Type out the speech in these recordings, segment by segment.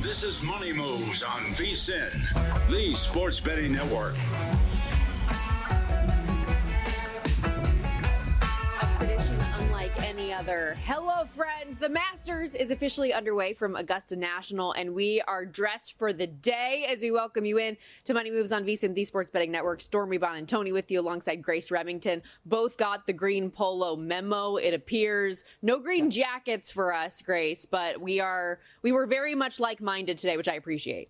This is Money Moves on VSiN, the sports betting network. A tradition unlike any other. Hello, friends. The Masters is officially underway from Augusta National, and we are dressed for the day as we welcome you in to Money Moves on VSiN, the sports betting network. Stormy, Buonantony with you alongside Grace Remington. Both got the green polo memo, it appears. No green jackets for us, Grace, but we were very much like-minded today, which I appreciate.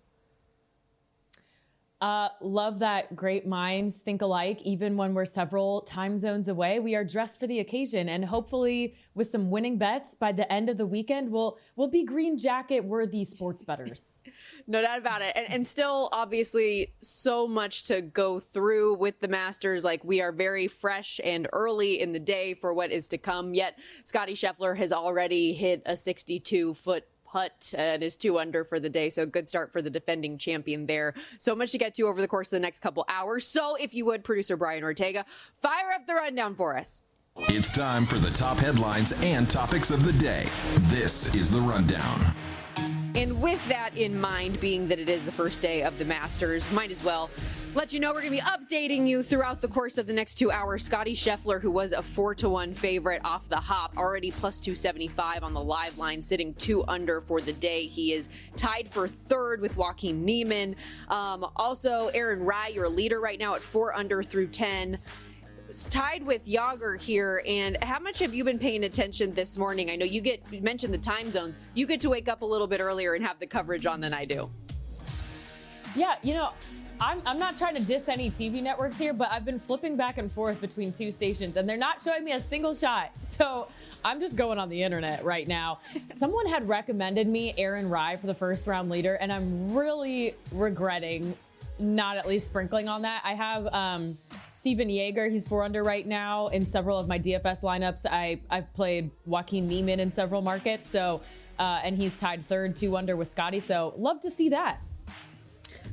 Love that great minds think alike, even when we're several time zones away. We are dressed for the occasion, and hopefully with some winning bets by the end of the weekend, we'll be green jacket worthy sports bettors. No doubt about it. And still, obviously, so much to go through with the Masters. Like, we are very fresh and early in the day for what is to come. Yet, Scottie Scheffler has already hit a 62-foot putt and is 2 under for the day. So good start for the defending champion there. So much to get to over the course of the next couple hours. So if you would, producer Brian Ortega, fire up the rundown for us. It's time for the top headlines and topics of the day. This is the rundown. And with that in mind, being that it is the first day of the Masters, might as well let you know we're going to be updating you throughout the course of the next 2 hours. Scottie Scheffler, who was a 4-1 favorite off the hop, already plus 275 on the live line, sitting 2 under for the day. He is tied for third with Joaquin Niemann. Also, Aaron Rai, your leader right now at 4 under through 10. Tied with Yager here. And how much have you been paying attention this morning? I know you mentioned the time zones. You get to wake up a little bit earlier and have the coverage on than I do. Yeah, I'm not trying to diss any TV networks here, but I've been flipping back and forth between 2 stations, and they're not showing me a single shot. So I'm just going on the internet right now. Someone had recommended me Aaron Rai for the first round leader, and I'm really regretting not at least sprinkling on that. I have Steven Yeager, he's 4 under right now in several of my DFS lineups. I've played Joaquin Niemann in several markets, so and he's tied third, 2 under with Scottie. So love to see that.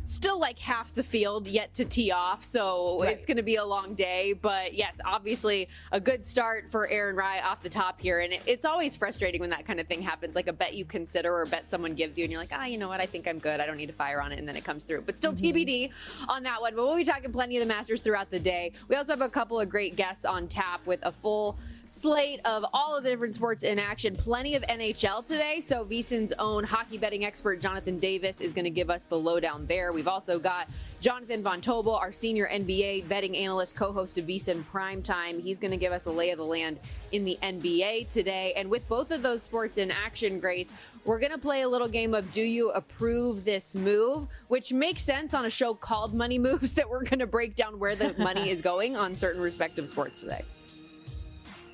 Still like half the field yet to tee off, so right. It's going to be a long day. But yes, obviously a good start for Aaron Rai off the top here. And it's always frustrating when that kind of thing happens, like a bet you consider or a bet someone gives you and you're like, you know what, I think I'm good. I don't need to fire on it. And then it comes through. But still TBD on that one. But we'll be talking plenty of the Masters throughout the day. We also have a couple of great guests on tap with a full slate of all of the different sports in action. Plenty of NHL today. So VSiN's own hockey betting expert, Jonathan Davis, is going to give us the lowdown there. We've also got Jonathan Von Tobel, our senior NBA betting analyst, co-host of VSiN Primetime. He's going to give us a lay of the land in the NBA today. And with both of those sports in action, Grace, we're going to play a little game of Do You Approve This Move, which makes sense on a show called Money Moves that we're going to break down where the money is going on certain respective sports today.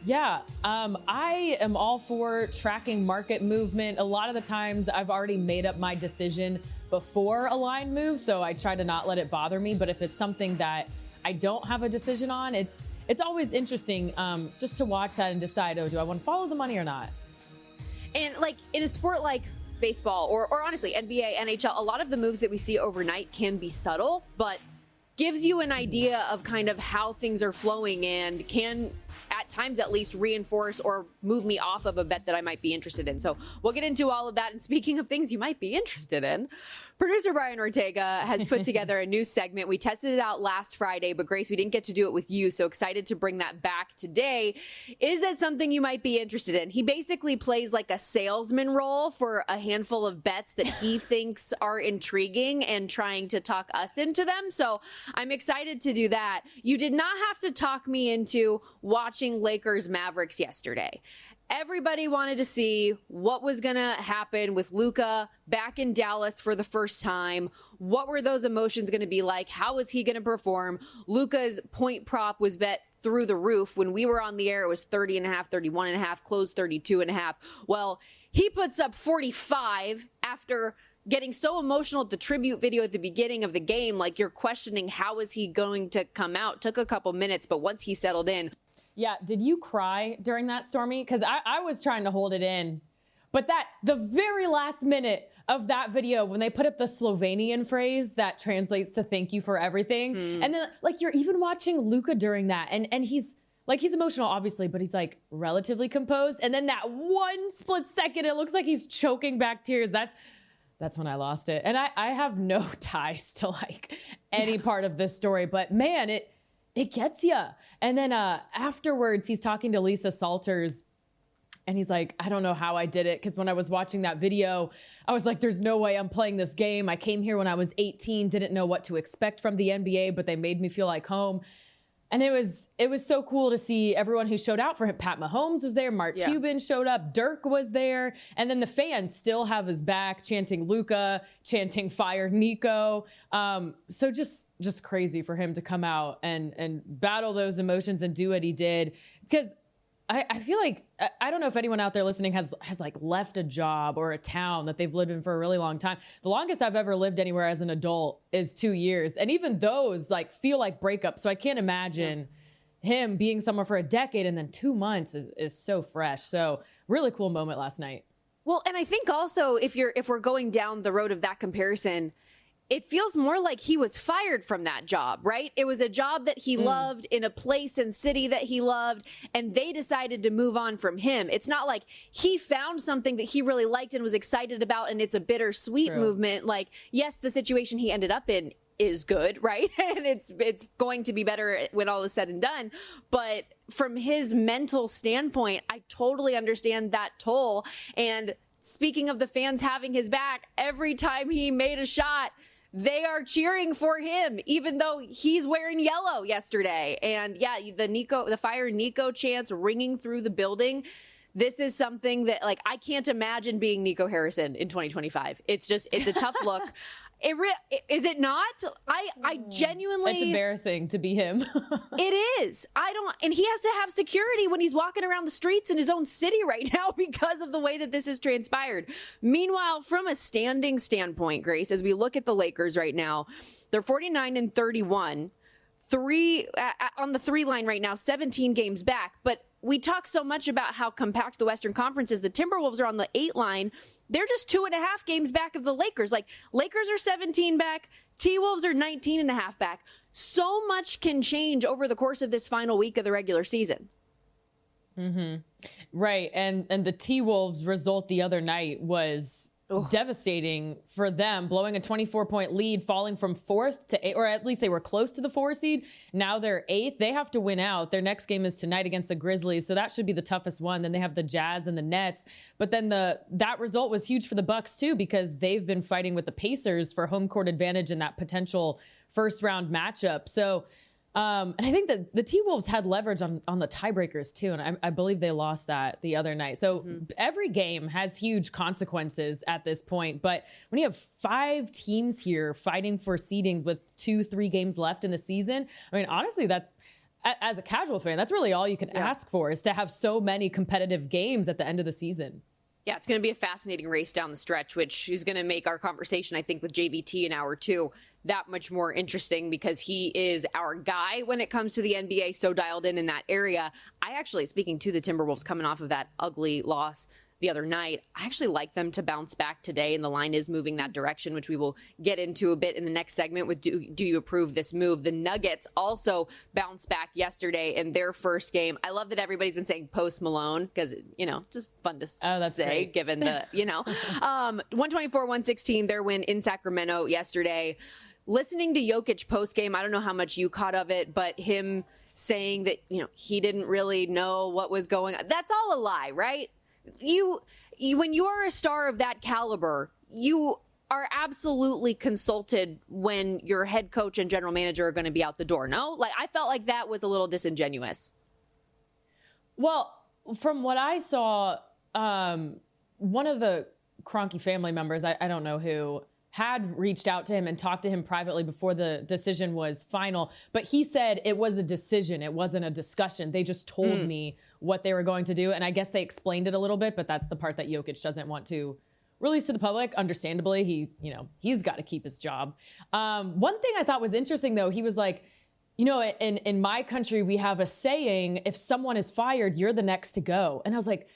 Yeah, I am all for tracking market movement. A lot of the times I've already made up my decision before a line move, so I try to not let it bother me. But if it's something that I don't have a decision on, it's always interesting just to watch that and decide, do I want to follow the money or not? And like in a sport like baseball or honestly NBA, NHL, a lot of the moves that we see overnight can be subtle, but gives you an idea of kind of how things are flowing and can at times at least reinforce or move me off of a bet that I might be interested in. So we'll get into all of that. And speaking of things you might be interested in, producer Brian Ortega has put together a new segment. We tested it out last Friday, but Grace, we didn't get to do it with you. So excited to bring that back today. Is that something you might be interested in? He basically plays like a salesman role for a handful of bets that he thinks are intriguing and trying to talk us into them. So I'm excited to do that. You did not have to talk me into watching Lakers Mavericks yesterday. Everybody wanted to see what was going to happen with Luka back in Dallas for the first time. What were those emotions going to be like? How was he going to perform? Luka's point prop was bet through the roof. When we were on the air, it was 30.5, 31.5, closed 32.5. Well, he puts up 45 after getting so emotional at the tribute video at the beginning of the game. Like, you're questioning how is he going to come out. Took a couple minutes, but once he settled in. Yeah, did you cry during that, Stormy? Because I was trying to hold it in. But the very last minute of that video, when they put up the Slovenian phrase that translates to thank you for everything. And then, like, you're even watching Luka during that. And he's emotional, obviously, but he's, like, relatively composed. And then that one split second, it looks like he's choking back tears. That's That's when I lost it. And I have no ties to like any part of this story, but man, it gets you. And then afterwards, he's talking to Lisa Salters, and he's like, I don't know how I did it. Because when I was watching that video, I was like, there's no way I'm playing this game. I came here when I was 18, didn't know what to expect from the NBA, but they made me feel like home. And it was so cool to see everyone who showed out for him. Pat Mahomes was there. Mark Cuban showed up. Dirk was there. And then the fans still have his back, chanting Luka, chanting fire Nico. So just crazy for him to come out and battle those emotions and do what he did. Because I feel like, I don't know if anyone out there listening has like left a job or a town that they've lived in for a really long time. The longest I've ever lived anywhere as an adult is 2 years. And even those like feel like breakups. So I can't imagine him being somewhere for a decade and then 2 months is so fresh. So really cool moment last night. Well, and I think also if we're going down the road of that comparison, it feels more like he was fired from that job, right? It was a job that he loved in a place and city that he loved, and they decided to move on from him. It's not like he found something that he really liked and was excited about, and it's a bittersweet movement. Like, yes, the situation he ended up in is good, right? And it's going to be better when all is said and done. But from his mental standpoint, I totally understand that toll. And speaking of the fans having his back, every time he made a shot, they are cheering for him, even though he's wearing yellow yesterday. And yeah, the fire Nico chants ringing through the building. This is something that, like, I can't imagine being Nico Harrison in 2025. It's a tough look. Is it not? I genuinely... It's embarrassing to be him. It is. And he has to have security when he's walking around the streets in his own city right now because of the way that this has transpired. Meanwhile, from a standing standpoint, Grace, as we look at the Lakers right now, they're 49-31, on the 3 line right now, 17 games back. But we talk so much about how compact the Western Conference is. The Timberwolves are on the 8 line. They're just 2.5 games back of the Lakers. Like, Lakers are 17 back. T-Wolves are 19.5 back. So much can change over the course of this final week of the regular season. Mm-hmm. Right. And the T-Wolves result the other night was devastating for them, blowing a 24-point lead, falling from 4th to 8th, or at least they were close to the 4 seed. Now they're 8th. They have to win out. Their next game is tonight against the Grizzlies, so that should be the toughest one. Then they have the Jazz and the Nets. But then that result was huge for the Bucks too, because they've been fighting with the Pacers for home court advantage in that potential first round matchup. So and I think that the T-Wolves had leverage on the tiebreakers too, and I believe they lost that the other night. So every game has huge consequences at this point. But when you have 5 teams here fighting for seeding with 2-3 games left in the season, I mean, honestly, that's, as a casual fan, that's really all you can ask for, is to have so many competitive games at the end of the season. Yeah, it's going to be a fascinating race down the stretch, which is going to make our conversation, I think, with JVT in hour 2 that much more interesting, because he is our guy when it comes to the NBA, so dialed in that area. I actually, speaking to the Timberwolves coming off of that ugly loss the other night, I actually like them to bounce back today, and the line is moving that direction, which we will get into a bit in the next segment with Do You Approve This Move? The Nuggets also bounced back yesterday in their first game. I love that everybody's been saying Post Malone, because, just fun to say, great. Given the, 124-116, their win in Sacramento yesterday. Listening to Jokic post-game, I don't know how much you caught of it, but him saying that, he didn't really know what was going on. That's all a lie, right? You when you are a star of that caliber, you are absolutely consulted when your head coach and general manager are going to be out the door. No? Like, I felt like that was a little disingenuous. Well, from what I saw, one of the Kroenke family members, I don't know who, had reached out to him and talked to him privately before the decision was final. But he said it was a decision. It wasn't a discussion. They just told me what they were going to do. And I guess they explained it a little bit, but that's the part that Jokic doesn't want to release to the public. Understandably, he's got to keep his job. One thing I thought was interesting, though, he was like, in my country, we have a saying, if someone is fired, you're the next to go. And I was like,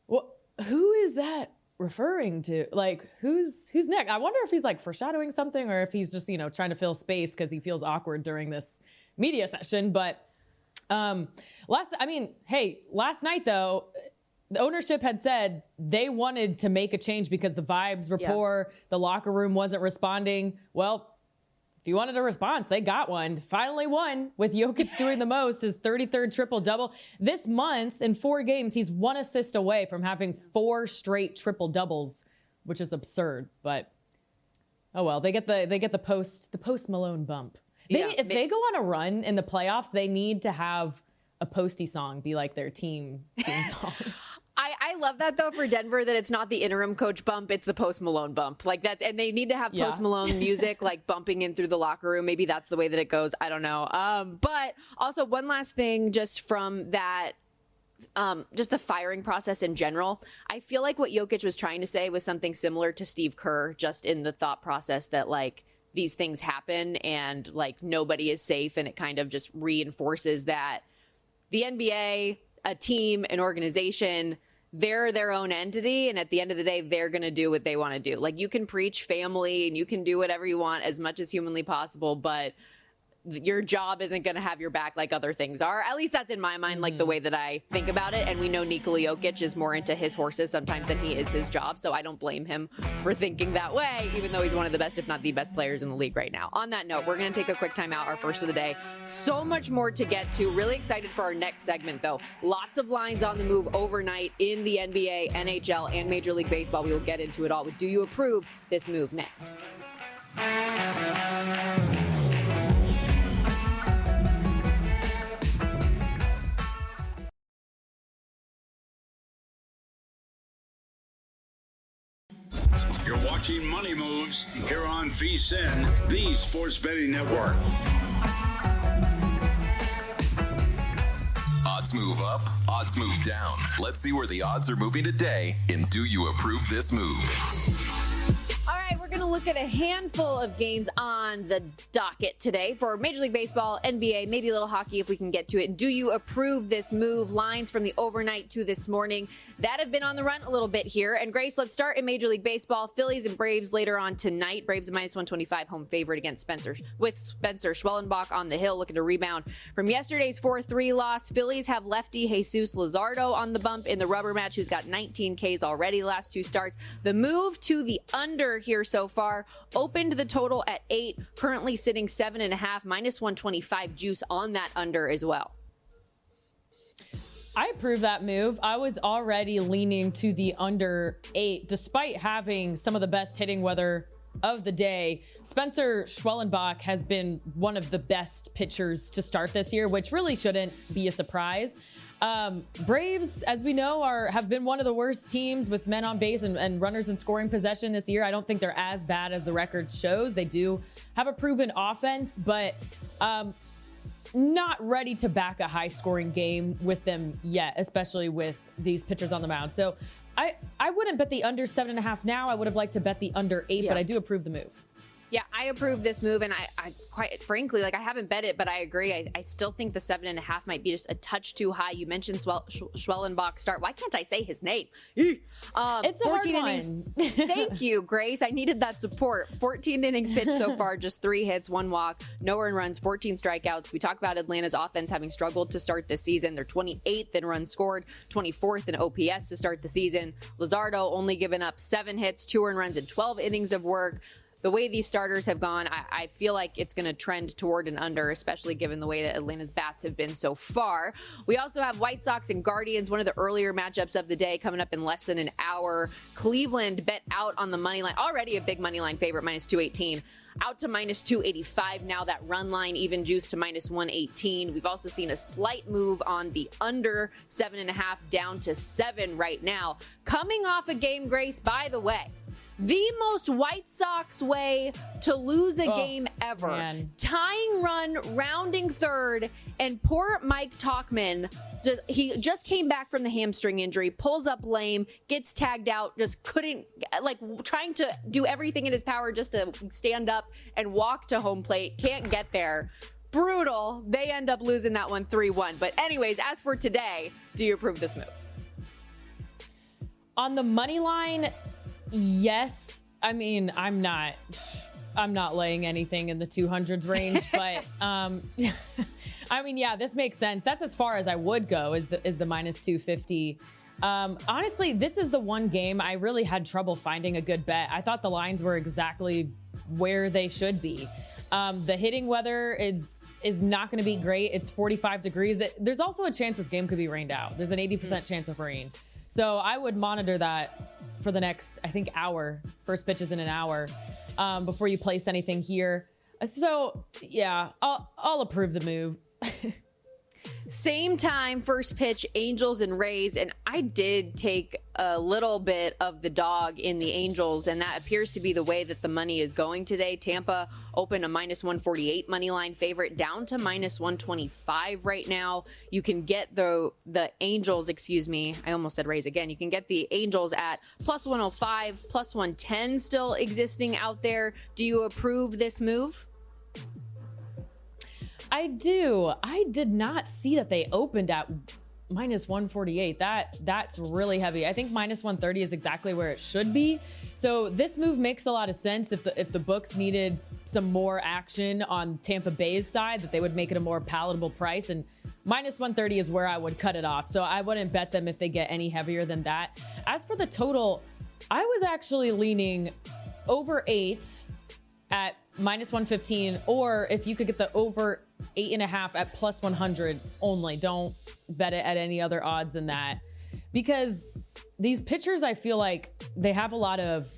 well, who is that referring to? Like, who's next? I wonder if he's like foreshadowing something, or if he's just, trying to fill space because he feels awkward during this media session. But last night, though, the ownership had said they wanted to make a change because the vibes were poor. The locker room wasn't responding. Well, if you wanted a response, they got one. Finally won with Jokic doing the most, his 33rd triple-double. This month, in 4 games, he's 1 assist away from having 4 straight triple-doubles, which is absurd. But, oh well, they get the post Malone bump. If they go on a run in the playoffs, they need to have a Posty song be like their team song. I love that though for Denver that it's not the interim coach bump, it's the Post Malone bump. Like that's, and they need to have Post Malone music like bumping in through the locker room. Maybe that's the way that it goes. I don't know. But also one last thing just from that, just the firing process in general. I feel like what Jokic was trying to say was something similar to Steve Kerr, just in the thought process that like these things happen and like nobody is safe, and it kind of just reinforces that the NBA, a team, an organization, they're their own entity, and at the end of the day, they're going to do what they want to do. Like, you can preach family and you can do whatever you want as much as humanly possible, but your job isn't going to have your back like other things are. At least that's in my mind, like the way that I think about it. And we know Nikola Jokic is more into his horses sometimes than he is his job, so I don't blame him for thinking that way, even though he's one of the best, if not the best players in the league right now. On that note, we're going to take a quick time out, our first of the day. So much more to get to. Really excited for our next segment, though. Lots of lines on the move overnight in the NBA, NHL, and Major League Baseball. We will get into it all with Do You Approve This Move next. You're watching Money Moves here on VSiN, the Sports Betting Network. Odds move up, odds move down. Let's see where the odds are moving today in Do You Approve This Move? All right, we're going to look at a handful of games on the docket today for Major League Baseball, NBA, maybe a little hockey if we can get to it. Do you approve this move? Lines from the overnight to this morning that have been on the run a little bit here. And Grace, let's start in Major League Baseball. Phillies and Braves later on tonight. Braves a -125 home favorite against Spencer Schwellenbach on the hill, looking to rebound from yesterday's 4-3 loss. Phillies have lefty Jesus Luzardo on the bump in the rubber match, who's got 19 Ks already last 2 starts. The move to the under here so far opened the total at 8, currently sitting 7.5, -125 juice on that under as well. I approve that move. I was already leaning to the under 8, despite having some of the best hitting weather of the day. Spencer Schwellenbach has been one of the best pitchers to start this year, which really shouldn't be a surprise. Braves, as we know, have been one of the worst teams with men on base and runners in scoring possession this year. I don't think they're as bad as the record shows. They do have a proven offense, but not ready to back a high-scoring game with them yet, especially with these pitchers on the mound. So I wouldn't bet the under 7.5 now. I would have liked to bet the under 8, but I do approve the move. Yeah, I approve this move, and I quite frankly, like, I haven't bet it, but I agree. I still think the 7.5 might be just a touch too high. You mentioned Schwellenbach start. Why can't I say his name? It's a 14 innings. Thank you, Grace. I needed that support. 14 innings pitched so far, just 3 hits, 1 walk, no earned runs, 14 strikeouts. We talk about Atlanta's offense having struggled to start this season. They're 28th in runs scored, 24th in OPS to start the season. Luzardo only given up 7 hits, 2 earned runs, and 12 innings of work. The way these starters have gone, I feel like it's going to trend toward an under, especially given the way that Atlanta's bats have been so far. We also have White Sox and Guardians, one of the earlier matchups of the day, coming up in less than an hour. Cleveland bet out on the money line, already a big money line favorite, -218. Out to -285 now. That run line even juiced to -118. We've also seen a slight move on the under 7.5 down to 7 right now. Coming off a game, Grace, by the way, the most White Sox way to lose a game ever. Man. Tying run, rounding third, and poor Mike Tauchman, he just came back from the hamstring injury, pulls up lame, gets tagged out, just couldn't, like, trying to do everything in his power just to stand up and walk to home plate, can't get there. Brutal. They end up losing that one 3-1. But anyways, as for today, do you approve this move? On the money line, yes. I mean, I'm not laying anything in the 200s range, but I mean, yeah, this makes sense. That's as far as I would go is the -250 Honestly, this is the one game I really had trouble finding a good bet. I thought the lines were exactly where they should be. The hitting weather is not going to be great. It's 45 degrees. There's also a chance this game could be rained out. There's an 80% chance of rain. So I would monitor that for the next, I think, hour. First pitch is in an hour before you place anything here. So, yeah, I'll approve the move. Same time, first pitch, Angels and Rays, and I did take a little bit of the dog in the Angels, and that appears to be the way that the money is going today. Tampa opened a -148 money line favorite down to -125 right now. You can get the Angels, I almost said Rays again. You can get the Angels at +105, +110 still existing out there. Do you approve this move? I do. I did not see that they opened at -148. That's really heavy. I think -130 is exactly where it should be. So this move makes a lot of sense. If the books needed some more action on Tampa Bay's side, that they would make it a more palatable price, and -130 is where I would cut it off. So I wouldn't bet them if they get any heavier than that. As for the total, I was actually leaning over 8 at -115, or if you could get the over 8.5 at +100 only. Don't bet it at any other odds than that, because these pitchers, I feel like they have a lot of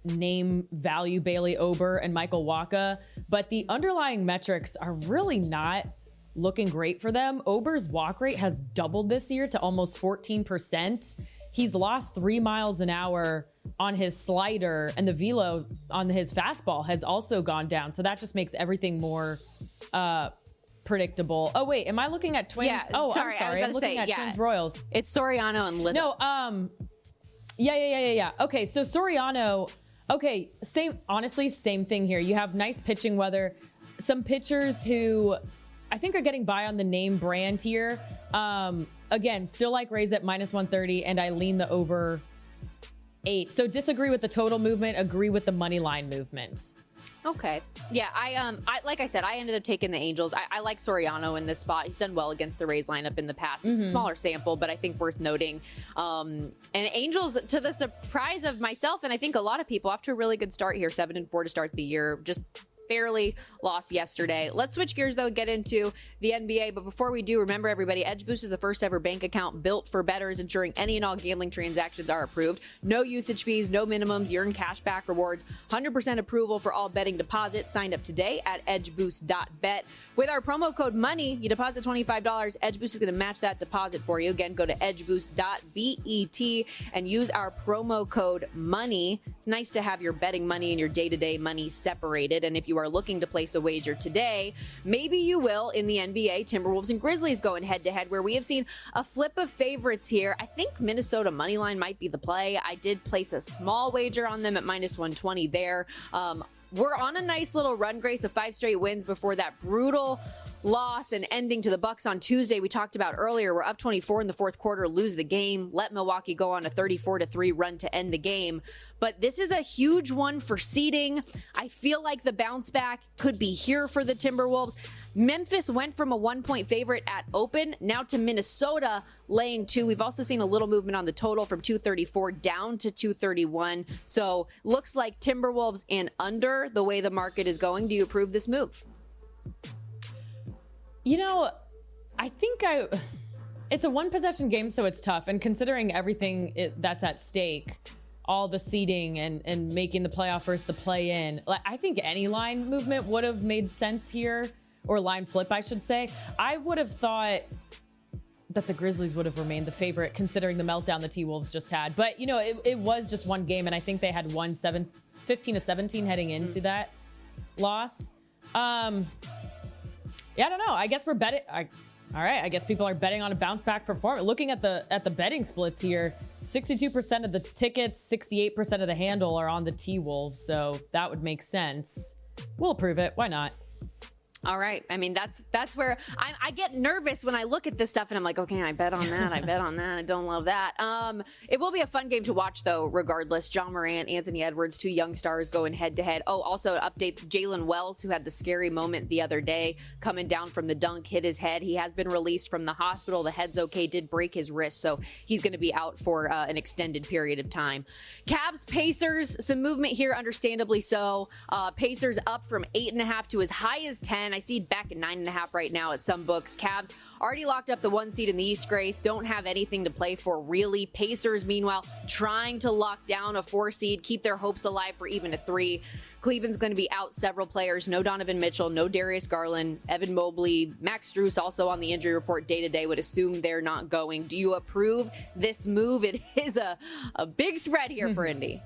name value, Bailey Ober and Michael Wacha, but the underlying metrics are really not looking great for them. Ober's walk rate has doubled this year to almost 14%. He's lost 3 miles an hour on his slider, and the velo on his fastball has also gone down. So that just makes everything more predictable. Oh, wait, am I looking at Twins? Yeah, I'm sorry. I'm looking at Twins Royals. It's Soriano and Little. No, yeah. Okay, so Soriano, same thing here. You have nice pitching weather. Some pitchers who I think are getting by on the name brand here. Again, still like Rays at -130, and I lean the over 8. So disagree with the total movement, agree with the money line movement. Okay. Yeah, I like I said, I ended up taking the Angels. I like Soriano in this spot. He's done well against the Rays lineup in the past. Smaller sample, but I think worth noting. And Angels, to the surprise of myself, and I think a lot of people, off to a really good start here, 7-4 to start the year. Just barely lost yesterday. Let's switch gears, though, get into the NBA. But before we do, remember, everybody, Edge Boost is the first ever bank account built for bettors, ensuring any and all gambling transactions are approved. No usage fees, no minimums. You earn cash back rewards. 100% approval for all betting deposits. Signed up today at edgeboost.bet. With our promo code MONEY, you deposit $25. Edge Boost is going to match that deposit for you. Again, go to edgeboost.bet and use our promo code MONEY. It's nice to have your betting money and your day-to-day money separated. And if you are looking to place a wager today, maybe you will in the NBA. Timberwolves and Grizzlies going head-to-head, where we have seen a flip of favorites here. I think Minnesota moneyline might be the play. I did place a small wager on them at -120 there. We're on a nice little run, Grace, of 5 straight wins before that brutal loss and ending to the Bucks on Tuesday we talked about earlier. We're up 24 in the fourth quarter, lose the game, let Milwaukee go on a 34-3 run to end the game. But this is a huge one for seeding. I feel like the bounce back could be here for the Timberwolves. Memphis went from a 1-point favorite at open now to Minnesota laying 2. We've also seen a little movement on the total from 234 down to 231. So looks like Timberwolves and under the way the market is going. Do you approve this move? You know, I think it's a one-possession game, so it's tough. And considering everything that's at stake, all the seeding and making the playoff versus the play-in, I think any line movement would have made sense here, or line flip, I should say. I would have thought that the Grizzlies would have remained the favorite, considering the meltdown the T-Wolves just had. But, you know, it was just one game, and I think they had won 15-17 heading into that loss. Yeah, I don't know. I guess we're betting. All right. I guess people are betting on a bounce back performance. Looking at the betting splits here, 62% of the tickets, 68% of the handle are on the T-Wolves. So that would make sense. We'll approve it. Why not? All right. I mean, that's where I get nervous when I look at this stuff and I'm like, okay, I bet on that. I bet on that. I don't love that. It will be a fun game to watch, though, regardless. John Morant, Anthony Edwards, two young stars going head to head. Oh, also an update. Jalen Wells, who had the scary moment the other day, coming down from the dunk, hit his head. He has been released from the hospital. The head's okay, did break his wrist, so he's going to be out for an extended period of time. Cavs, Pacers, some movement here, understandably so. Pacers up from 8.5 to as high as 10. I see it back at 9.5 right now at some books. Cavs already locked up the 1 seed in the East, Grace. Don't have anything to play for, really. Pacers, meanwhile, trying to lock down a 4 seed, keep their hopes alive for even a 3. Cleveland's going to be out several players. No Donovan Mitchell, no Darius Garland, Evan Mobley, Max Strus also on the injury report day-to-day. Would assume they're not going. Do you approve this move? It is a big spread here for Indy.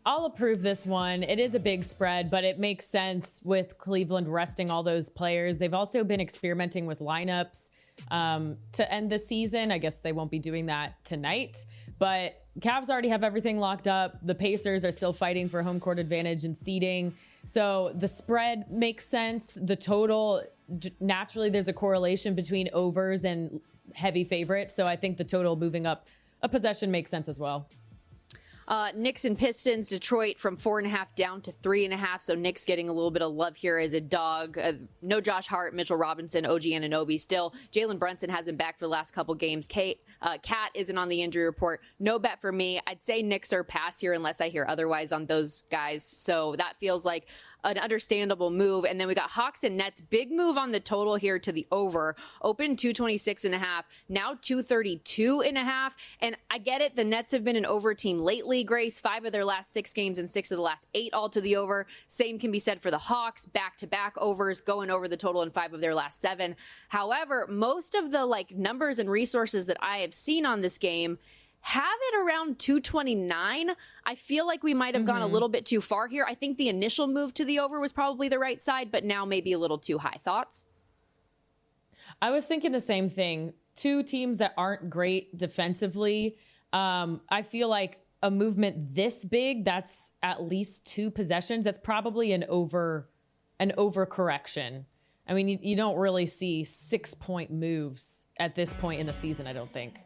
I'll approve this one. It is a big spread, but it makes sense with Cleveland resting all those players. They've also been experimenting with lineups to end the season. I guess they won't be doing that tonight, but Cavs already have everything locked up. The Pacers are still fighting for home court advantage and seeding. So the spread makes sense. The total, naturally, there's a correlation between overs and heavy favorites. So I think the total moving up a possession makes sense as well. Knicks and Pistons, Detroit from 4.5 down to 3.5. So Knicks getting a little bit of love here as a dog. No Josh Hart, Mitchell Robinson, OG Anunoby still. Jalen Brunson hasn't back for the last couple games. Cat isn't on the injury report. No bet for me. I'd say Knicks are pass here unless I hear otherwise on those guys. So that feels like an understandable move. And then we got Hawks and Nets. Big move on the total here to the over. Open 226.5, now 232.5. And I get it. The Nets have been an over team lately, Grace. 5 of their last 6 games and 6 of the last 8 all to the over. Same can be said for the Hawks. Back-to-back overs, going over the total in 5 of their last 7. However, most of the numbers and resources that I have seen on this game have it around 229. I feel like we might have gone a little bit too far here. I think the initial move to the over was probably the right side, but now maybe a little too high. Thoughts? I was thinking the same thing. Two teams that aren't great defensively. I feel like a movement this big, that's at least 2 possessions. That's probably an overcorrection. I mean, you don't really see 6-point moves at this point in the season, I don't think.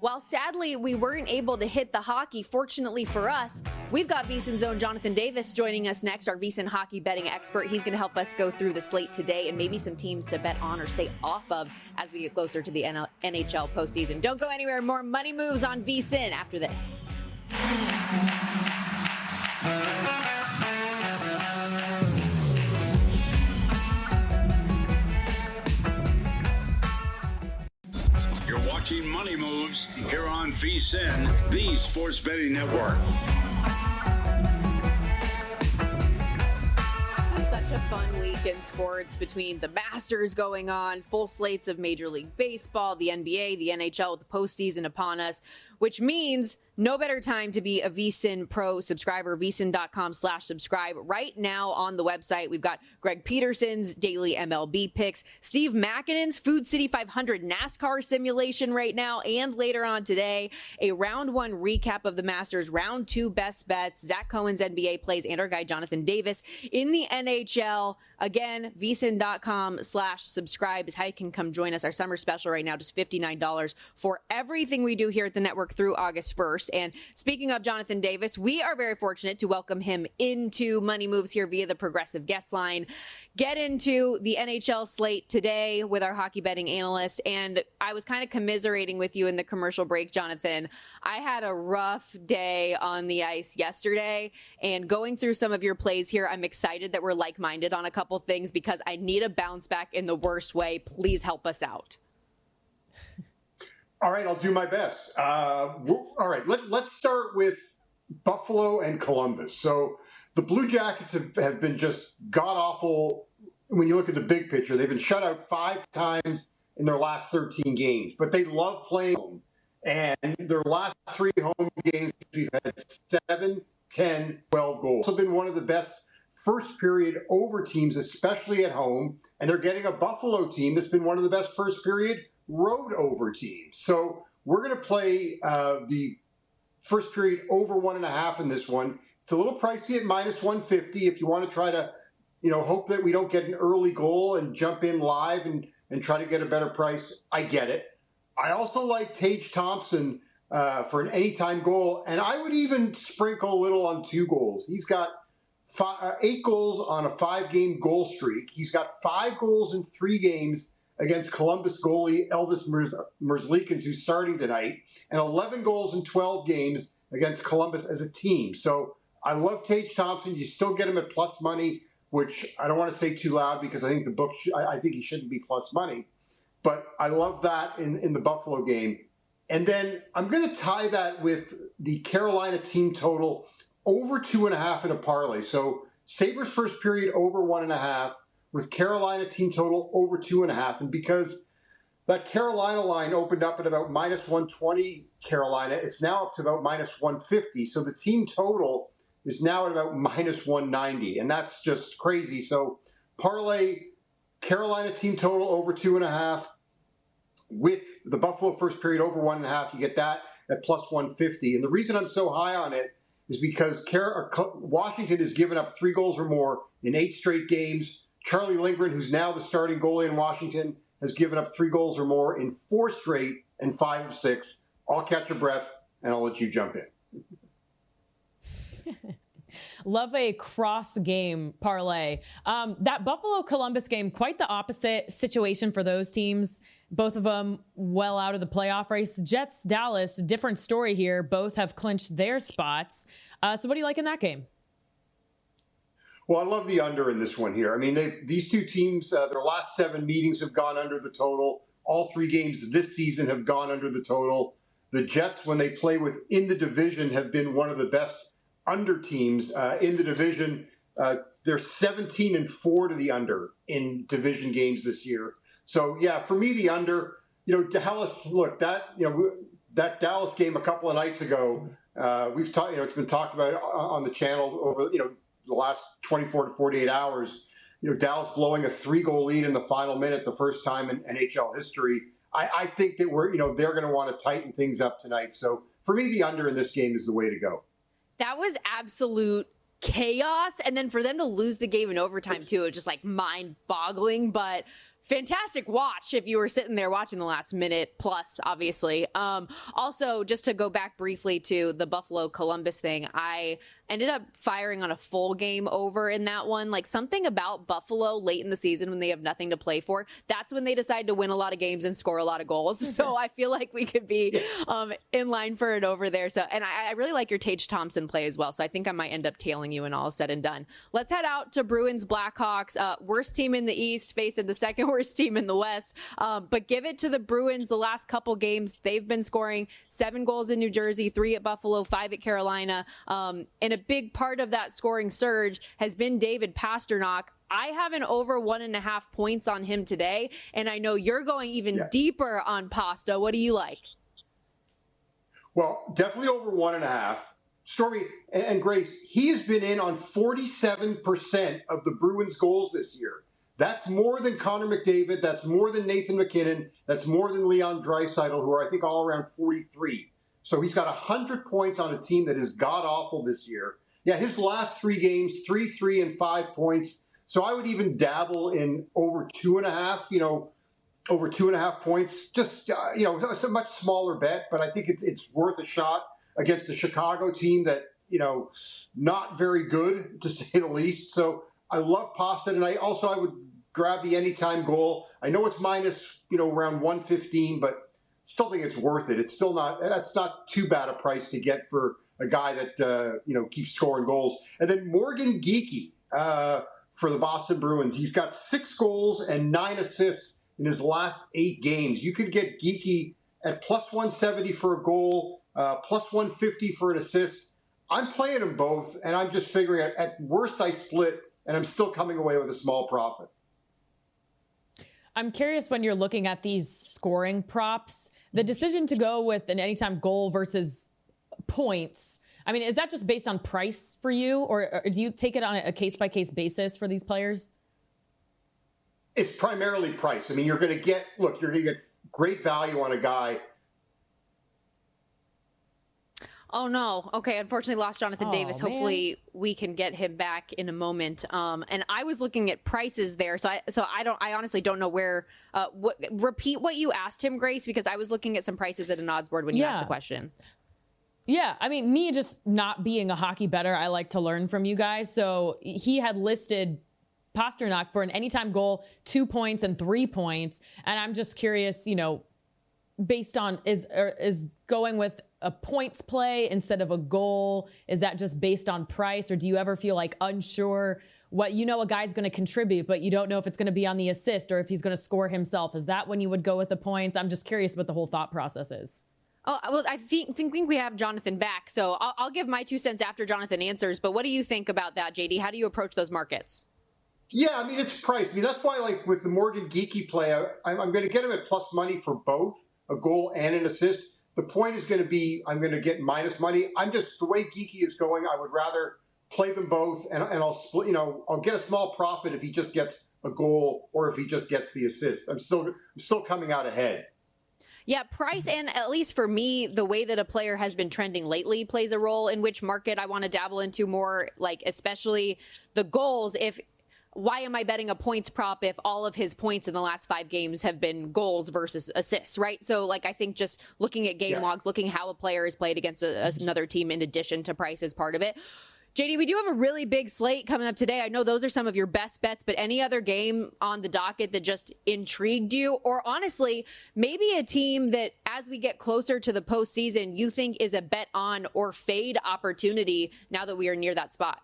While sadly we weren't able to hit the hockey, fortunately for us, we've got VSiN's own Jonathan Davis joining us next, our VSiN hockey betting expert. He's going to help us go through the slate today and maybe some teams to bet on or stay off of as we get closer to the NHL postseason. Don't go anywhere. More money moves on VSiN after this. Watching Money Moves here on VSiN, the sports betting network. This is such a fun week in sports between the Masters going on, full slates of Major League Baseball, the NBA, the NHL with the postseason upon us, which means no better time to be a VSiN Pro subscriber, VSiN.com/subscribe. Right now on the website, we've got Greg Peterson's daily MLB picks, Steve Makinen's Food City 500 NASCAR simulation right now, and later on today, a round 1 recap of the Masters, round 2 best bets, Zach Cohen's NBA plays, and our guy Jonathan Davis in the NHL. Again, VSiN.com/subscribe is how you can come join us. Our summer special right now, just $59 for everything we do here at the network through August 1st. And speaking of Jonathan Davis, we are very fortunate to welcome him into Money Moves here via the Progressive Guest Line. Get into the NHL slate today with our hockey betting analyst. And I was kind of commiserating with you in the commercial break, Jonathan. I had a rough day on the ice yesterday, and going through some of your plays here, I'm excited that we're like-minded on a couple things because I need a bounce back in the worst way. Please help us out. All right, I'll do my best. All right, let's start with Buffalo and Columbus. So the Blue Jackets have been just god-awful when you look at the big picture. They've been shut out 5 times in their last 13 games, but they love playing home. And their last 3 home games, we've had 7, 10, 12 goals. Also been one of the best first period over teams, especially at home. And they're getting a Buffalo team that's been one of the best first period road over teams. So we're going to play the first period over 1.5 in this one. It's a little pricey at -150 if you want to try to, hope that we don't get an early goal and jump in live and try to get a better price. I get it. I also like Tage Thompson for an anytime goal, and I would even sprinkle a little on 2 goals. He's got 8 goals on a 5-game goal streak. He's got 5 goals in 3 games against Columbus goalie Elvis Merzlikins, who's starting tonight, and 11 goals in 12 games against Columbus as a team. So I love Tage Thompson. You still get him at plus money, which I don't want to say too loud because I think I think he shouldn't be plus money. But I love that in the Buffalo game. And then I'm going to tie that with the Carolina team total over 2.5 in a parlay. So Sabres first period over 1.5 with Carolina team total over 2.5. And because that Carolina line opened up at about minus 120 Carolina, it's now up to about minus 150. So the team total is now at about minus 190. And that's just crazy. So parlay Carolina team total over 2.5 with the Buffalo first period over 1.5. You get that at plus 150. And the reason I'm so high on it is because Washington has given up 3 goals or more in 8 straight games. Charlie Lindgren, who's now the starting goalie in Washington, has given up 3 goals or more in 4 straight and 5 of 6. I'll catch your breath and I'll let you jump in. Love a cross game parlay. That Buffalo-Columbus game, quite the opposite situation for those teams. Both of them well out of the playoff race. Jets-Dallas, different story here. Both have clinched their spots. So what do you like in that game? Well, I love the under in this one here. I mean, these two teams, their last 7 meetings have gone under the total. All 3 games this season have gone under the total. The Jets, when they play within the division, have been one of the best under teams in the division. They're 17-4 to the under in division games this year. So yeah, for me, the under, Dallas, look, that Dallas game a couple of nights ago, we've talked, it's been talked about on the channel over, the last 24 to 48 hours, Dallas blowing a 3-goal lead in the final minute, the first time in NHL history. I think that they're going to want to tighten things up tonight. So for me, the under in this game is the way to go. That was absolute chaos. And then for them to lose the game in overtime, too, it was just like mind-boggling. But fantastic watch if you were sitting there watching the last minute plus, obviously. Also, just to go back briefly to the Buffalo-Columbus thing, I ended up firing on a full game over in that one. Like something about Buffalo late in the season when they have nothing to play for, that's when they decide to win a lot of games and score a lot of goals. So I feel like we could be in line for it over there. So, and I really like your Tage Thompson play as well. So I think I might end up tailing you when all is said and done. Let's head out to Bruins Blackhawks. Worst team in the East facing the second worst team in the West. But give it to the Bruins. The last couple games, they've been scoring 7 goals in New Jersey, 3 at Buffalo, 5 at Carolina. And a big part of that scoring surge has been David Pastrnak. I have an over 1.5 points on him today, and I know you're going even deeper on Pasta. What do you like? Well, definitely over 1.5. Stormy and Grace, he has been in on 47% of the Bruins' goals this year. That's more than Connor McDavid. That's more than Nathan McKinnon. That's more than Leon Draisaitl, who are, I think, all around 43. So he's got 100 points on a team that is god-awful this year. Yeah, his last 3 games, 3 and 5 points. So I would even dabble in over 2.5, over 2.5 points. Just, it's a much smaller bet, but I think it's worth a shot against the Chicago team that, not very good, to say the least. So I love Pasta, and I would grab the anytime goal. I know it's minus, around 115, but still think it's worth it. It's still that's not too bad a price to get for a guy that, keeps scoring goals. And then Morgan Geekie for the Boston Bruins. He's got 6 goals and 9 assists in his last 8 games. You could get Geekie at plus 170 for a goal, plus 150 for an assist. I'm playing them both, and I'm just figuring at worst I split, and I'm still coming away with a small profit. I'm curious, when you're looking at these scoring props, the decision to go with an anytime goal versus points, I mean, is that just based on price for you, or do you take it on a case-by-case basis for these players? It's primarily price. I mean, you're going to get great value on a guy. Oh no. Okay. Unfortunately lost Jonathan Davis. Hopefully we can get him back in a moment. And I was looking at prices there. So I honestly don't know where, repeat what you asked him, Grace, because I was looking at some prices at an odds board when you asked the question. Yeah. I mean, me just not being a hockey bettor, I like to learn from you guys. So he had listed Pastrnak for an anytime goal, 2 points and 3 points. And I'm just curious, based on is going with a points play instead of a goal? Is that just based on price, or do you ever feel like unsure what a guy's going to contribute, but you don't know if it's going to be on the assist or if he's going to score himself? Is that when you would go with the points? I'm just curious what the whole thought process is. Oh, well, I think we have Jonathan back, so I'll give my 2 cents after Jonathan answers. But what do you think about that, JD? How do you approach those markets? Yeah, I mean, it's price. I mean, that's why, like, with the Morgan Geekie play, I'm going to get him at plus money for both a goal and an assist. The point is going to be I'm going to get minus money. The way Geekie is going, I would rather play them both, and I'll split. I'll get a small profit if he just gets a goal or if he just gets the assist. I'm still coming out ahead. Yeah, price, and at least for me, the way that a player has been trending lately plays a role in which market I want to dabble into more, like especially the goals. Why am I betting a points prop if all of his points in the last 5 games have been goals versus assists, right? So, I think just looking at game logs, looking how a player is played against another team in addition to price is part of it. JD, we do have a really big slate coming up today. I know those are some of your best bets, but any other game on the docket that just intrigued you? Or honestly, maybe a team that as we get closer to the postseason, you think is a bet on or fade opportunity now that we are near that spot?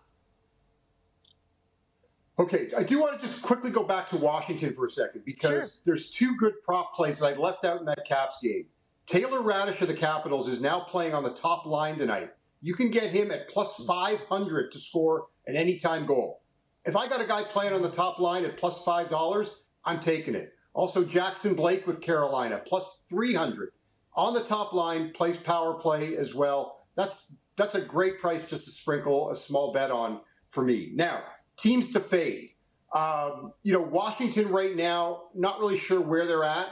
Okay, I do want to just quickly go back to Washington for a second because there's 2 good prop plays that I left out in that Caps game. Taylor Radish of the Capitals is now playing on the top line tonight. You can get him at plus 500 to score an anytime goal. If I got a guy playing on the top line at plus $5, I'm taking it. Also, Jackson Blake with Carolina, plus 300. On the top line, plays power play as well. That's a great price just to sprinkle a small bet on for me. Now, teams to fade. Washington right now, not really sure where they're at,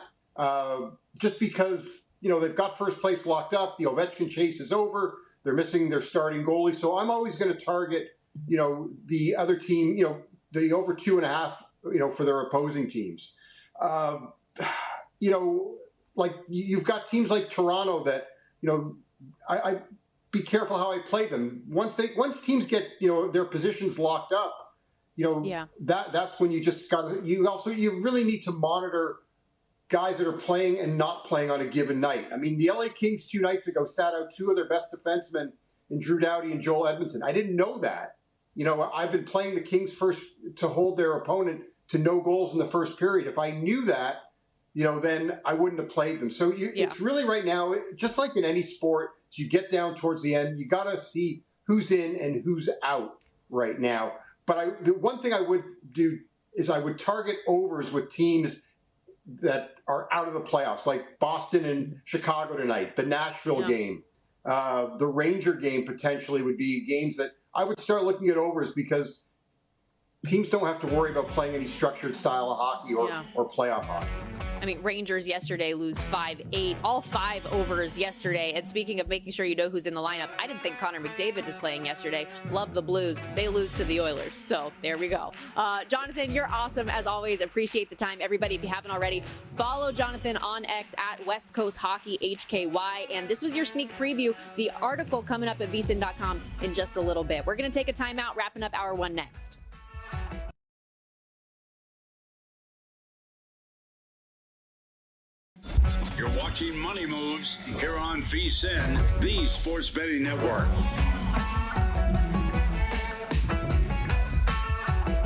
just because, they've got first place locked up. The Ovechkin chase is over. They're missing their starting goalie. So I'm always going to target, the other team, the over 2.5, for their opposing teams. Like you've got teams like Toronto that, I be careful how I play them. Once teams get, their positions locked up, that's when you just you really need to monitor guys that are playing and not playing on a given night. I mean, the LA Kings 2 nights ago sat out 2 of their best defensemen in Drew Doughty and Joel Edmondson. I didn't know that. I've been playing the Kings first to hold their opponent to no goals in the first period. If I knew that, then I wouldn't have played them. So it's really right now, just like in any sport, as you get down towards the end, you got to see who's in and who's out right now. But the one thing I would do is I would target overs with teams that are out of the playoffs, like Boston and Chicago tonight, the Nashville game, the Ranger game potentially would be games that I would start looking at overs because teams don't have to worry about playing any structured style of hockey or playoff hockey. I mean, Rangers yesterday lose 5-8, all 5 overs yesterday. And speaking of making sure you know who's in the lineup, I didn't think Connor McDavid was playing yesterday. Love the Blues. They lose to the Oilers. So there we go. Jonathan, you're awesome as always. Appreciate the time. Everybody, if you haven't already, follow Jonathan on X at West Coast Hockey HKY. And this was your sneak preview. The article coming up at VSiN.com in just a little bit. We're going to take a timeout, wrapping up hour 1 next. You're watching Money Moves here on VSiN, the sports betting network.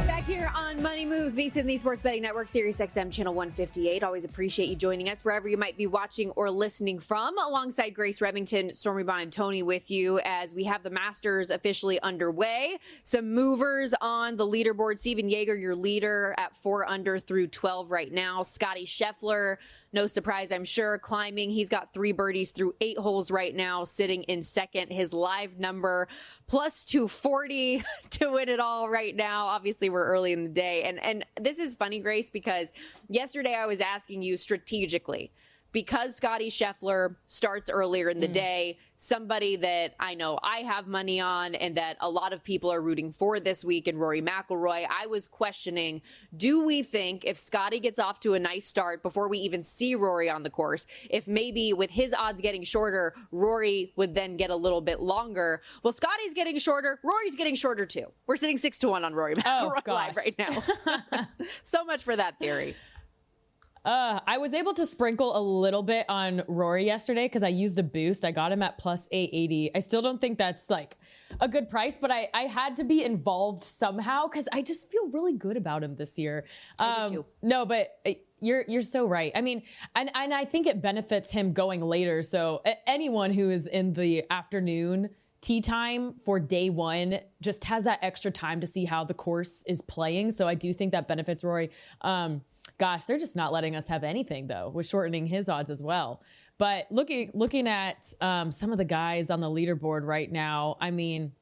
Back here on Money Moves, VSiN, the sports betting network, Sirius XM channel 158. Always appreciate you joining us wherever you might be watching or listening from. Alongside Grace Remington, Stormy Buonantony with you as we have the Masters officially underway. Some movers on the leaderboard. Steven Yeager, your leader at 4 under through 12 right now. Scotty Scheffler, no surprise, I'm sure, climbing. He's got 3 birdies through 8 holes right now, sitting in second. His live number plus 240 to win it all right now. Obviously, we're early in the day. And this is funny, Grace, because yesterday I was asking you strategically, because Scottie Scheffler starts earlier in the day, somebody that I know I have money on and that a lot of people are rooting for this week, and Rory McIlroy, I was questioning, do we think if Scottie gets off to a nice start before we even see Rory on the course, if maybe with his odds getting shorter, Rory would then get a little bit longer? Well, Scottie's getting shorter. Rory's getting shorter too. We're sitting 6-1 on Rory McIlroy live right now. So much for that theory. I was able to sprinkle a little bit on Rory yesterday because I used a boost. I got him at plus 880. I still don't think that's like a good price, but I had to be involved somehow because I just feel really good about him this year. No, but you're so right. I mean, and I think it benefits him going later. So anyone who is in the afternoon tee time for day one just has that extra time to see how the course is playing. So I do think that benefits Rory. Gosh, they're just not letting us have anything, though, with shortening his odds as well. But looking at some of the guys on the leaderboard right now, I mean,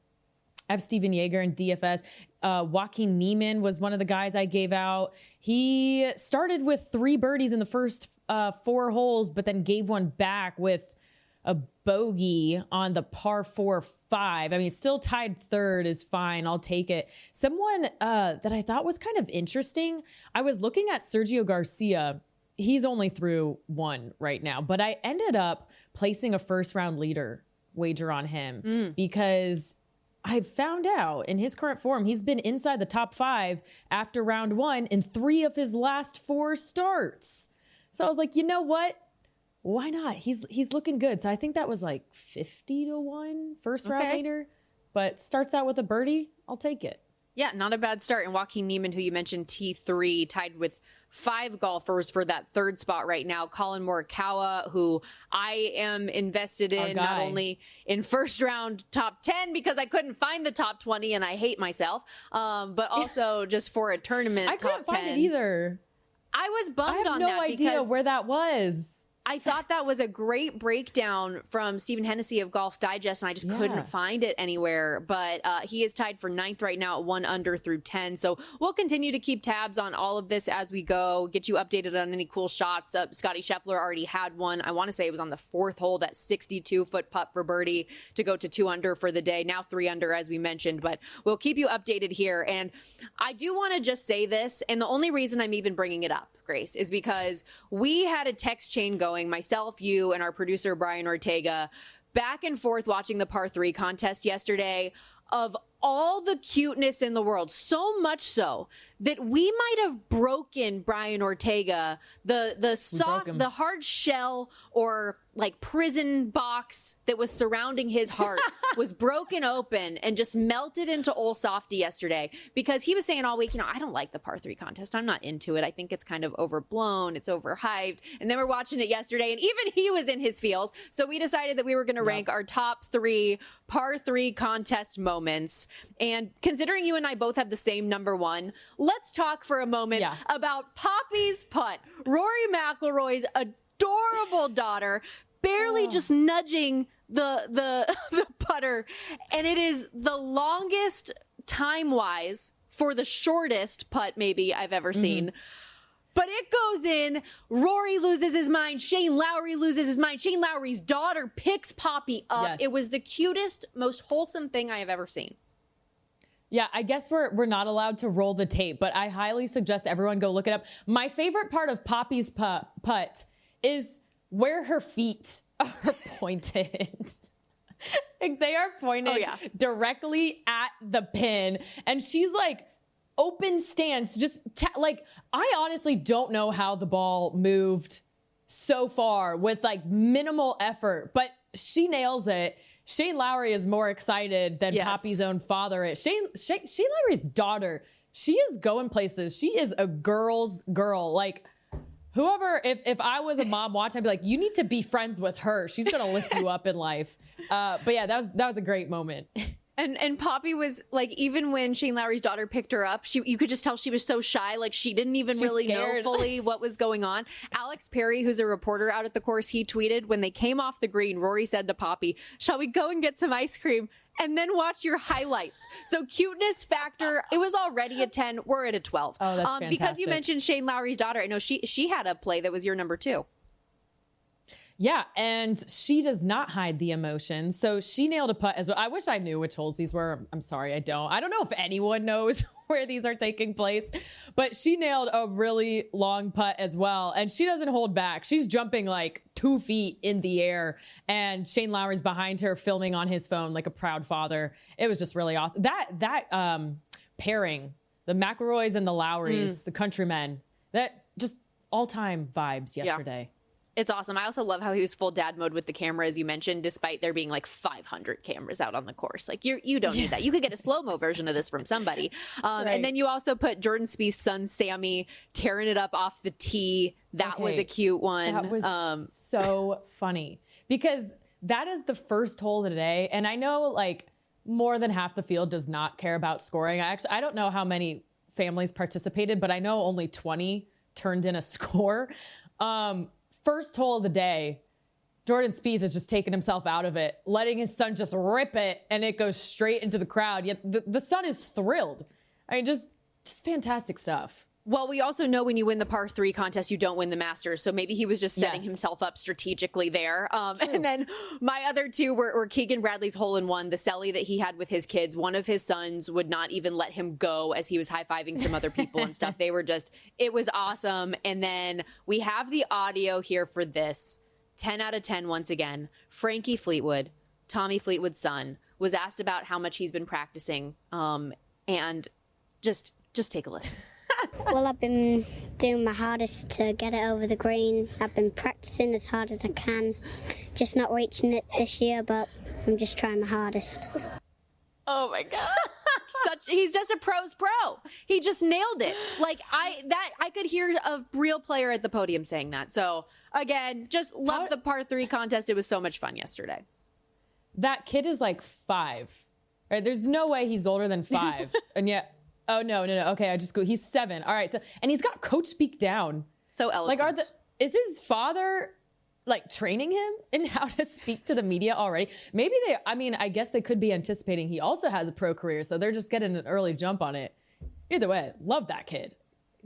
I have Steven Yeager in DFS. Joaquin Niemann was one of the guys I gave out. He started with 3 birdies in the first 4 holes, but then gave one back with a bogey on the par 4-5. I mean, still tied third is fine. I'll take it. Someone that I thought was kind of interesting, I was looking at Sergio Garcia. He's only through 1 right now, but I ended up placing a first round leader wager on him because I found out in his current form, he's been inside the top 5 after round 1 in 3 of his last 4 starts. So I was like, you know what? Why not? He's looking good. So I think that was like 50-1 first round leader, but starts out with a birdie. I'll take it. Yeah, not a bad start. And Joaquin Niemann, who you mentioned, T3, tied with 5 golfers for that 3rd spot right now. Colin Morikawa, who I am invested in, not only in first round top 10 because I couldn't find the top 20 and I hate myself, but also just for a tournament top 10. I couldn't find it either. I was bummed on that. I have no idea where that was. I thought that was a great breakdown from Stephen Hennessy of Golf Digest, and I just couldn't find it anywhere. But he is tied for 9th right now at 1 under through 10. So we'll continue to keep tabs on all of this as we go, get you updated on any cool shots. Scottie Scheffler already had one. I want to say it was on the 4th hole, that 62-foot putt for birdie to go to 2 under for the day. Now 3 under, as we mentioned. But we'll keep you updated here. And I do want to just say this, and the only reason I'm even bringing it up, Grace, is because we had a text chain going, myself, you, and our producer, Brian Ortega, back and forth watching the par 3 contest yesterday of all the cuteness in the world, so much so that we might have broken Brian Ortega, the soft, the hard shell or like prison box that was surrounding his heart was broken open and just melted into Old Softy yesterday because he was saying all week, I don't like the par 3 contest. I'm not into it. I think it's kind of overblown. It's overhyped. And then we're watching it yesterday and even he was in his feels. So we decided that we were going to rank our top 3 par 3 contest moments. And considering you and I both have the same number 1, let's talk for a moment about Poppy's putt. Rory McIlroy's adorable daughter, barely just nudging the putter. And it is the longest time-wise for the shortest putt maybe I've ever seen. But it goes in. Rory loses his mind. Shane Lowry loses his mind. Shane Lowry's daughter picks Poppy up. Yes. It was the cutest, most wholesome thing I have ever seen. Yeah, I guess we're not allowed to roll the tape, but I highly suggest everyone go look it up. My favorite part of Poppy's putt is where her feet are pointed. Like they are pointed directly at the pin, and she's like open stance, just like I honestly don't know how the ball moved so far with like minimal effort, but she nails it. Shane Lowry is more excited than Poppy's own father is. Shane Lowry's daughter, she is going places. She is a girl's girl. Like whoever, if I was a mom watching, I'd be like, you need to be friends with her. She's going to lift you up in life. But yeah, that was a great moment. And Poppy was like, even when Shane Lowry's daughter picked her up, you could just tell she was so shy. Like she didn't even really know fully what was going on. Alex Perry, who's a reporter out at the course, he tweeted when they came off the green, Rory said to Poppy, "Shall we go and get some ice cream and then watch your highlights?" So cuteness factor, it was already a 10. We're at a 12. Oh, that's fantastic. Because you mentioned Shane Lowry's daughter, I know she had a play that was your number 2. Yeah, and she does not hide the emotion. So she nailed a putt as well. I wish I knew which holes these were. I'm sorry, I don't. I don't know if anyone knows where these are taking place, but she nailed a really long putt as well. And she doesn't hold back. She's jumping like 2 feet in the air, and Shane Lowry's behind her filming on his phone like a proud father. It was just really awesome. That pairing, the McElroys and the Lowrys, the countrymen, that just all-time vibes yesterday. Yeah. It's awesome. I also love how he was full dad mode with the camera, as you mentioned, despite there being like 500 cameras out on the course. Like you don't need that. You could get a slow-mo version of this from somebody. Right. And then you also put Jordan Spieth's son, Sammy, tearing it up off the tee. That was a cute one. That was so funny because that is the first hole of the day. And I know like more than half the field does not care about scoring. I don't know how many families participated, but I know only 20 turned in a score. First hole of the day, Jordan Spieth is just taking himself out of it, letting his son just rip it, and it goes straight into the crowd. Yet the son is thrilled. I mean, just fantastic stuff. Well, we also know when you win the par 3 contest, you don't win the Masters. So maybe he was just setting himself up strategically there. And then my other two were Keegan Bradley's hole-in-one, the celly that he had with his kids. One of his sons would not even let him go as he was high-fiving some other people and stuff. They were just, it was awesome. And then we have the audio here for this. 10 out of 10 once again. Frankie Fleetwood, Tommy Fleetwood's son, was asked about how much he's been practicing. And just take a listen. Well, I've been doing my hardest to get it over the green. I've been practicing as hard as I can. Just not reaching it this year, but I'm just trying my hardest. Oh my God. He's just a pro's pro. He just nailed it. Like I could hear a real player at the podium saying that. So again, just love the par 3 contest. It was so much fun yesterday. That kid is like 5. Right? There's no way he's older than 5. And yet, oh, no. Okay, I just go. He's 7. All right. So, and he's got coach speak down. So eloquent. Like, is his father like training him in how to speak to the media already? Maybe I guess they could be anticipating he also has a pro career. So they're just getting an early jump on it. Either way, love that kid.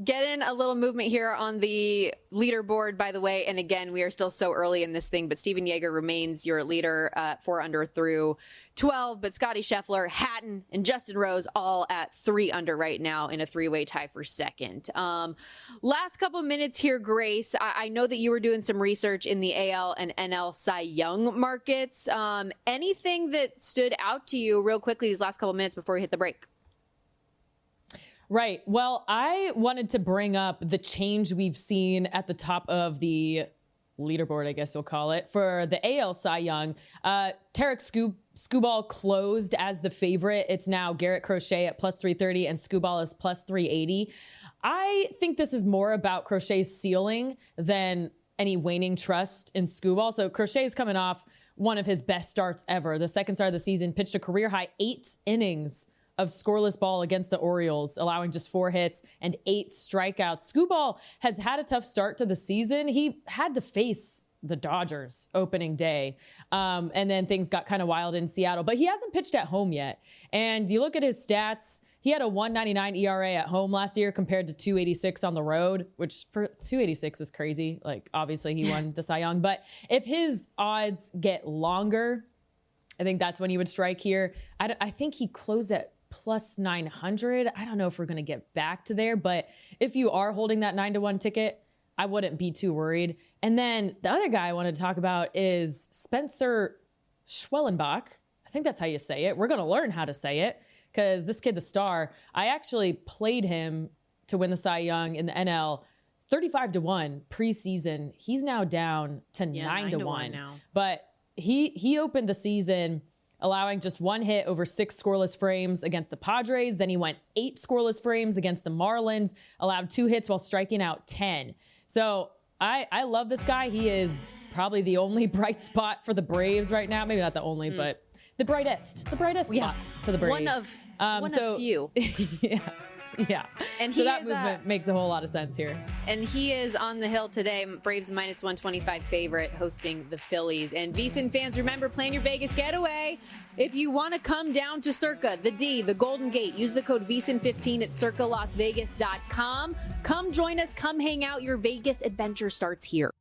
Getting a little movement here on the leaderboard, by the way. And again, we are still so early in this thing, but Steven Yeager remains your leader at 4 under through 12. But Scotty Scheffler, Hatton, and Justin Rose all at 3 under right now in a 3-way tie for second. Last couple minutes here, Grace. I know that you were doing some research in the AL and NL Cy Young markets. Anything that stood out to you real quickly these last couple minutes before we hit the break? Right. Well, I wanted to bring up the change we've seen at the top of the leaderboard, I guess you'll call it, for the AL Cy Young. Tarek Skubal closed as the favorite. It's now Garrett Crochet at plus 330 and Skubal is plus 380. I think this is more about Crochet's ceiling than any waning trust in Skubal. So Crochet is coming off one of his best starts ever. The second start of the season, pitched a career high 8 innings of scoreless ball against the Orioles, allowing just 4 hits and 8 strikeouts. Skubal has had a tough start to the season. He had to face the Dodgers opening day. And then things got kind of wild in Seattle, but he hasn't pitched at home yet. And you look at his stats, he had a 1.99 ERA at home last year compared to 2.86 on the road, which for 2.86 is crazy. Like, obviously he won the Cy Young, but if his odds get longer, I think that's when he would strike here. I think he closed at plus 900. I don't know if we're going to get back to there, but if you are holding that 9-1 ticket, I wouldn't be too worried. And then the other guy I want to talk about is Spencer Schwellenbach. I think that's how you say it. We're going to learn how to say it because this kid's a star. I actually played him to win the Cy Young in the NL 35-1 preseason. He's now down to 9-1 now. But he opened the season allowing just 1 hit over 6 scoreless frames against the Padres. Then he went 8 scoreless frames against the Marlins, allowed 2 hits while striking out 10. So I love this guy. He is probably the only bright spot for the Braves right now. Maybe not the only, but the brightest spot for the Braves. One of few. Yeah. And so that movement makes a whole lot of sense here. And he is on the hill today. Braves minus 125 favorite hosting the Phillies. And VSiN fans, remember, plan your Vegas getaway. If you want to come down to Circa, the D, the Golden Gate, use the code VSiN15 at circalasvegas.com. Come join us. Come hang out. Your Vegas adventure starts here.